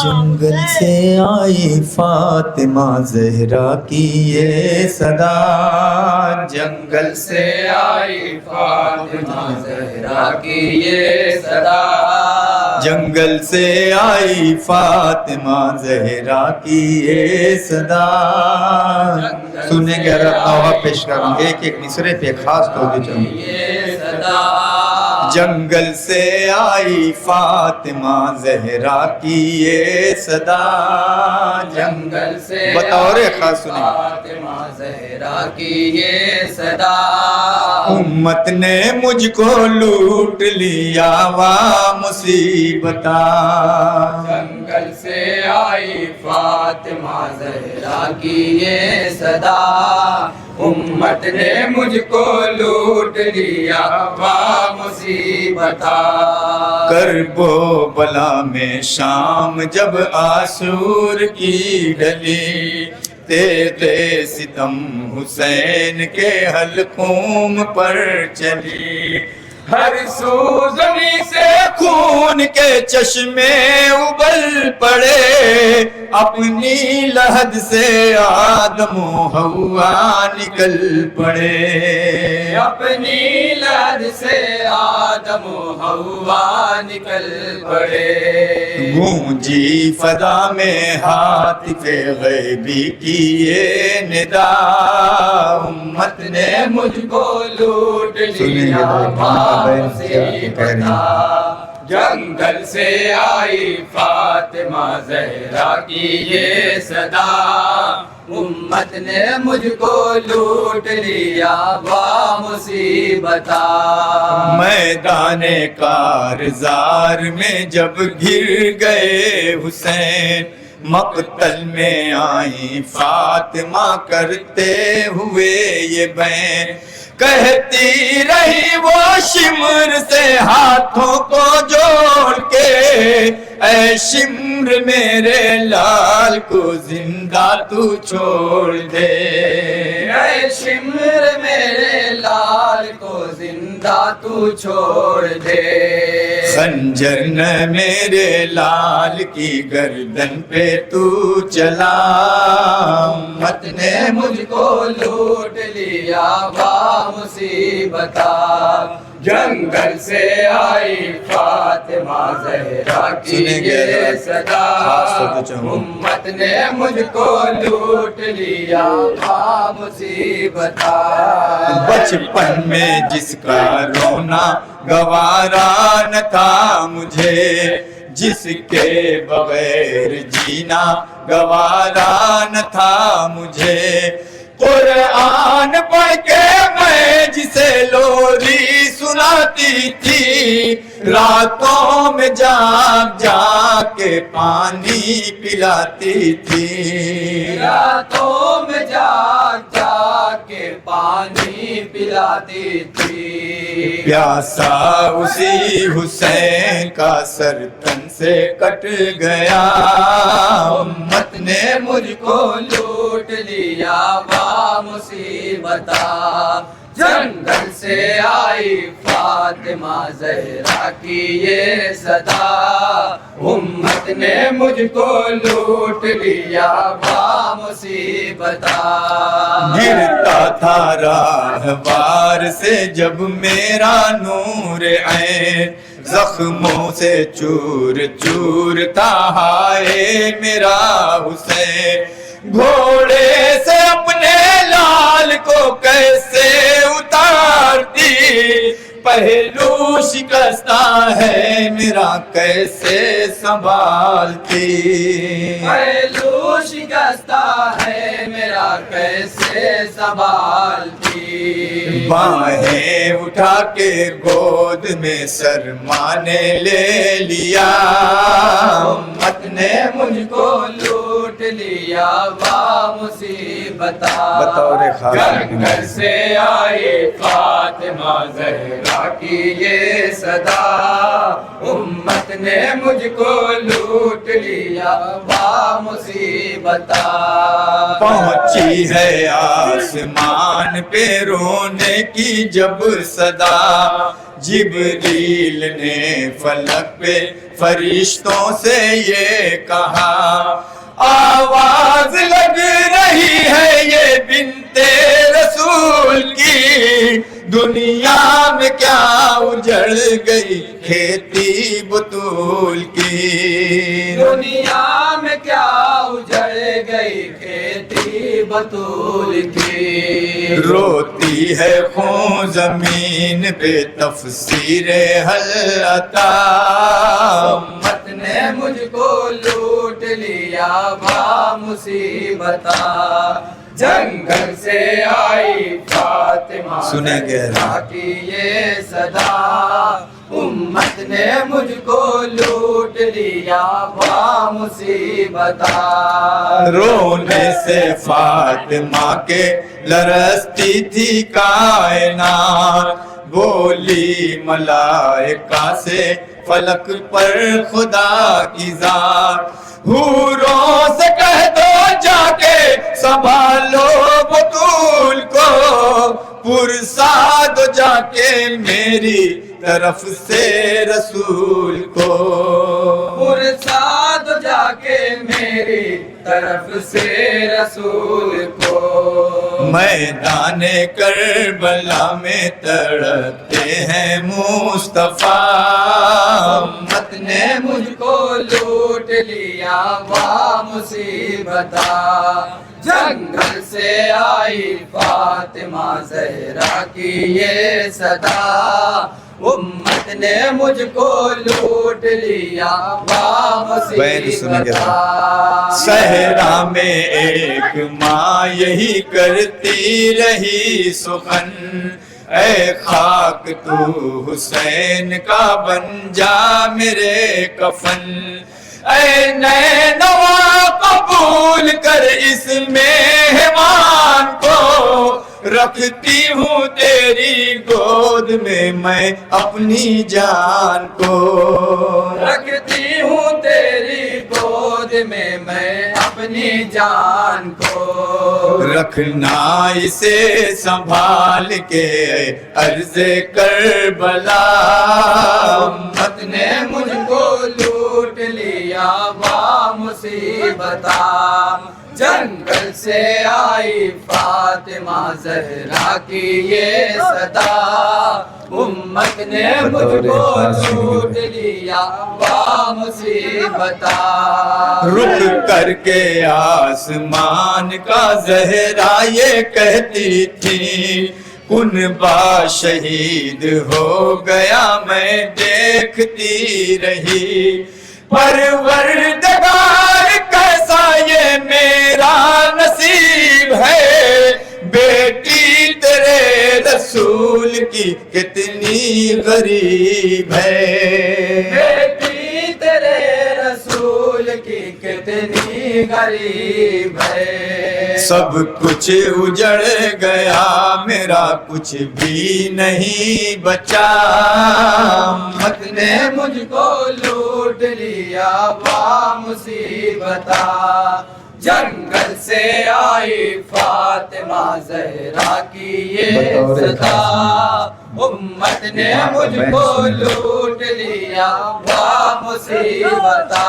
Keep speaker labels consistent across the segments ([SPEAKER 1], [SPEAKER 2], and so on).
[SPEAKER 1] جنگل سے آئی فاطمہ زہرا کی یہ صدا،
[SPEAKER 2] جنگل سے آئی فاطمہ زہرا کی یہ صدا،
[SPEAKER 1] جنگل سے آئی فاطمہ زہرا کی یہ صدا۔ سنیں گے رب نوحہ پیش کروں گے ایک مصرے پہ خاص توجہ چاہوں گے۔
[SPEAKER 2] یہ صدا
[SPEAKER 1] جنگل سے آئی فاطمہ زہرا کی یہ صدا،
[SPEAKER 2] جنگل سے
[SPEAKER 1] بطور خاص سنیں
[SPEAKER 2] فاطمہ زہرا کی یہ صدا،
[SPEAKER 1] امت نے مجھ کو لوٹ لیا وا مصیبتا،
[SPEAKER 2] جنگل سے آئی فاطمہ زہرا کی یہ صدا، امت نے مجھ کو لوٹ لیا وا مصیبتا،
[SPEAKER 1] کرب و بلا میں شام جب آسور کی ڈلی، تیغ ستم حسین کے حلقوم پر چلی، ہر سو زمین سے خون کے چشمے ابل پڑے، اپنی لحد سے آدم و حوا نکل پڑے،
[SPEAKER 2] اپنی لحد سے آدم و حوا نکل پڑے،
[SPEAKER 1] گونجی فضا میں ہاتف غیبی کی یہ ندا، امت نے
[SPEAKER 2] مجھ کو لوٹ لیا مصیبتا، جنگل سے آئی فاطمہ زہرا کی یہ صدا، امت نے مجھ کو لوٹ لیا وا مصیبتا،
[SPEAKER 1] میدان کارزار میں جب گر گئے حسین، مقتل میں آئی فاطمہ کرتے ہوئے یہ بین، کہتی رہی وہ شمر سے ہاتھوں کو جوڑ کے، اے شمر میرے لال کو زندہ تو چھوڑ دے،
[SPEAKER 2] اے شمر میرے لال کو زندہ تو چھوڑ دے،
[SPEAKER 1] خنجر نہ میرے لال کی گردن پہ تو چلا، امت
[SPEAKER 2] نے مجھ کو لوٹ لیا وا مصیبتا، جنگل سے آئی فاطمہ زہرا کی یہ صدا، امت نے مجھ کو لوٹ لیا وا مصیبتا،
[SPEAKER 1] بچپن میں جس کا رونا گوارا نہ تھا مجھے، جس کے بغیر جینا گوارا نہ تھا مجھے، قرآن پڑھ کے میں جسے لوری سناتی تھی، راتوں میں جاگ جاگ کے پانی پلاتی تھی،
[SPEAKER 2] راتوں میں جاگ جاگ کے پانی پلاتی تھی،
[SPEAKER 1] پیاسا اسی حسین کا سر تن سے کٹ گیا،
[SPEAKER 2] امت نے مجھ کو لوٹ لیا وا مصیبتا، جنگل سے آئی فاطمہ زہرا کی یہ صدا، امت نے مجھ کو لوٹ لیا وا مصیبتا،
[SPEAKER 1] گرتا تھا راہوار سے جب میرا نور عین، زخموں سے چور چور تھا ہائے میرا حسین، گھوڑے سے اپنے لال کو کیسے اتارتی، پہلو شکستہ ہے میرا کیسے سنبھالتی،
[SPEAKER 2] پہلو شکستہ ہے میرا کیسے سنبھالتی،
[SPEAKER 1] باہیں اٹھا کے گود میں سرما نے لے لیا،
[SPEAKER 2] امت نے مجھ کو لوٹ لیا وا مصیبتا،
[SPEAKER 1] بطور خاص
[SPEAKER 2] جنگل سے آئی فاطمہ زہرا کی یہ صدا، امت نے مجھ کو لوٹ لیا وا مصیبتا،
[SPEAKER 1] پہنچی ہے آسمان پہ رونے کی جب صدا، جبریل نے فلک پہ فرشتوں سے یہ کہا آواز لگ رہی ہے یہ بنت رسول کی دنیا میں کیا اجڑ گئی کھیتی بطول کی
[SPEAKER 2] دنیا میں کیا اجڑ گئی کھیتی بطول کی
[SPEAKER 1] روتی ہے خون زمین پہ تفسیر حل عطا
[SPEAKER 2] امت نے مجھ کو لوٹ لیا با مصیبتا جنگل سے آئی فاطمہ
[SPEAKER 1] سنیں گہرا
[SPEAKER 2] کی یہ صدا امت نے مجھ کو لوٹ لیا با مصیبتا
[SPEAKER 1] رونے سے فاطمہ کے لرزتی تھی کائنات بولی ملائکہ سے فلک پر خدا کی ذات حوروں سے کہہ دو جا کے سنبھالو بطول کو پرسا دو جا کے میری طرف سے رسول کو
[SPEAKER 2] پرسا دو جا کے میری طرف سے رسول کو
[SPEAKER 1] میدان کربلا میں تڑپتے ہیں مصطفیٰ
[SPEAKER 2] امت نے مجھ کو لوٹ لیا با مصیبتا جنگل سے آئی فاطمہ زہرا کی یہ صدا امت نے مجھ کو لوٹ لیا با مصیبتا
[SPEAKER 1] صحرا میں ایک ماں یہی کرتی رہی سخن اے خاک تو حسین کا بن جا میرے کفن اے نینوا قبول کر اس مہمان کو رکھتی ہوں تیری گود میں اپنی جان کو
[SPEAKER 2] رکھتی ہوں تیری گود میں اپنی جان کو
[SPEAKER 1] رکھنا اسے سنبھال کے عرض کربلا
[SPEAKER 2] امت نے مجھ کو لوٹ لیا با مصیبتا جنگل سے آئی فاطمہ زہرا کی یہ صدا امت نے مجھ کو لوٹ لیا با مصیبتا
[SPEAKER 1] رخ کر کے آسمان کا زہرا یہ کہتی تھی کن با شہید ہو گیا میں دیکھتی رہی پروردگار کیسا یہ میرا نصیب ہے بیٹی تیرے رسول کی کتنی غریب ہے
[SPEAKER 2] بیٹی تیرے رسول کی کتنی غریب ہے
[SPEAKER 1] سب کچھ اجڑ گیا میرا کچھ بھی نہیں بچا
[SPEAKER 2] امت نے مجھ کو لوٹ لیا با مصیبتا جنگل سے آئی فاطمہ زہرا کی یہ صدا امت نے مجھ کو لوٹ لیا با مصیبتا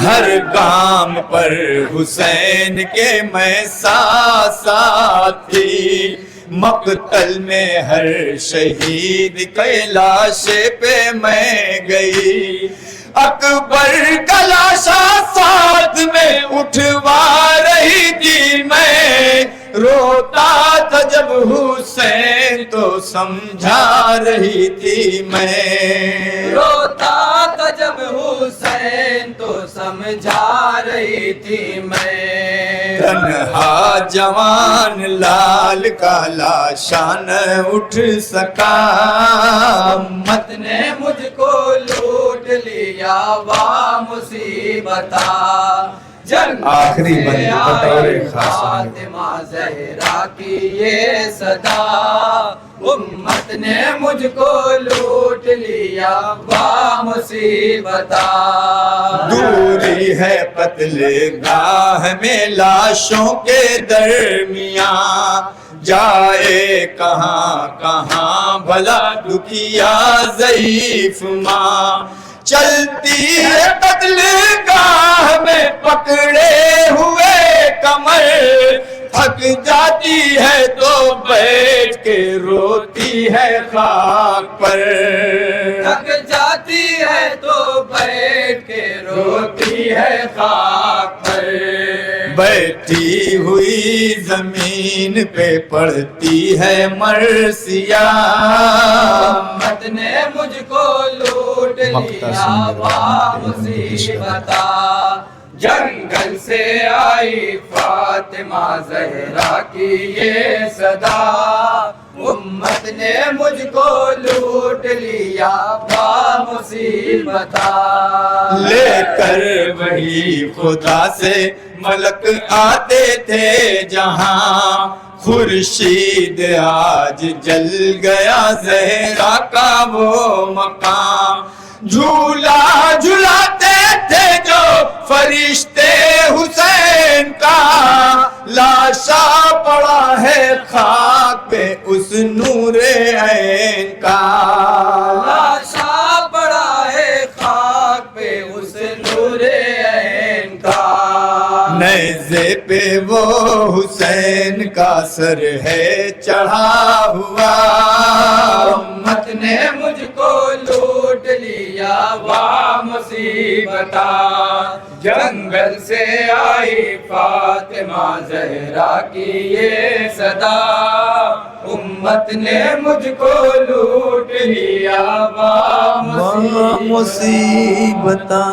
[SPEAKER 1] ہر کام پر حسین کے میں ساتھ تھی مقتل میں ہر شہید کے لاش پہ میں گئی اکبر کا لاشا ساتھ میں اٹھوا رہی تھی میں روتا تھا جب حسین تو سمجھا رہی تھی میں
[SPEAKER 2] روتا تھا جب حسین تو سمجھا رہی تھی میں
[SPEAKER 1] تنہا جوان لال کا لاشا نہ اٹھ سکا
[SPEAKER 2] امت نے مجھ کو لوٹ لیا با مصیبتا
[SPEAKER 1] آخری بندی بطور خاص
[SPEAKER 2] فاطمہ زہرا کی یہ صدا امت نے مجھ کو لوٹ لیا با مصیبتا
[SPEAKER 1] دوری ہے قتل گاہ میں لاشوں کے درمیان جائے کہاں کہاں بھلا دکھیا ضعیف ماں، چلتی ہے قتل گاہ میں پکڑے ہوئے کمر، تھک جاتی ہے تو بیٹھ کے روتی ہے خاک پر،
[SPEAKER 2] تھک جاتی ہے تو بیٹھ کے روتی ہے خاک پر،
[SPEAKER 1] بیٹھی ہوئی زمین پہ پڑتی ہے مرثیہ،
[SPEAKER 2] امت نے مجھ کو لوٹ لیا وا مصیبتا، جنگل سے آئی فاطمہ زہرا کی یہ صدا، امت نے مجھ کو لوٹ لیا وا مصیبتا،
[SPEAKER 1] لے کر وہی خدا سے ملک آتے تھے جہاں، خورشید آج جل گیا زہرا کا وہ مقام، جھولا جھلاتے تھے جو فرشتے حسین کا، لاشا پڑا ہے خاک پہ اس نور عین کا،
[SPEAKER 2] لاشا پڑا ہے خاک پہ اس نور عین کا،
[SPEAKER 1] نیزے پہ وہ حسین کا سر ہے چڑھا ہوا،
[SPEAKER 2] امت نے مجھ کو لوٹ لیا وا مصیبتا، جنگل سے آئی فاطمہ زہرا کی یہ صدا، امت نے مجھ کو لوٹ لیا وا مصیبتا۔
[SPEAKER 1] مصیبتاں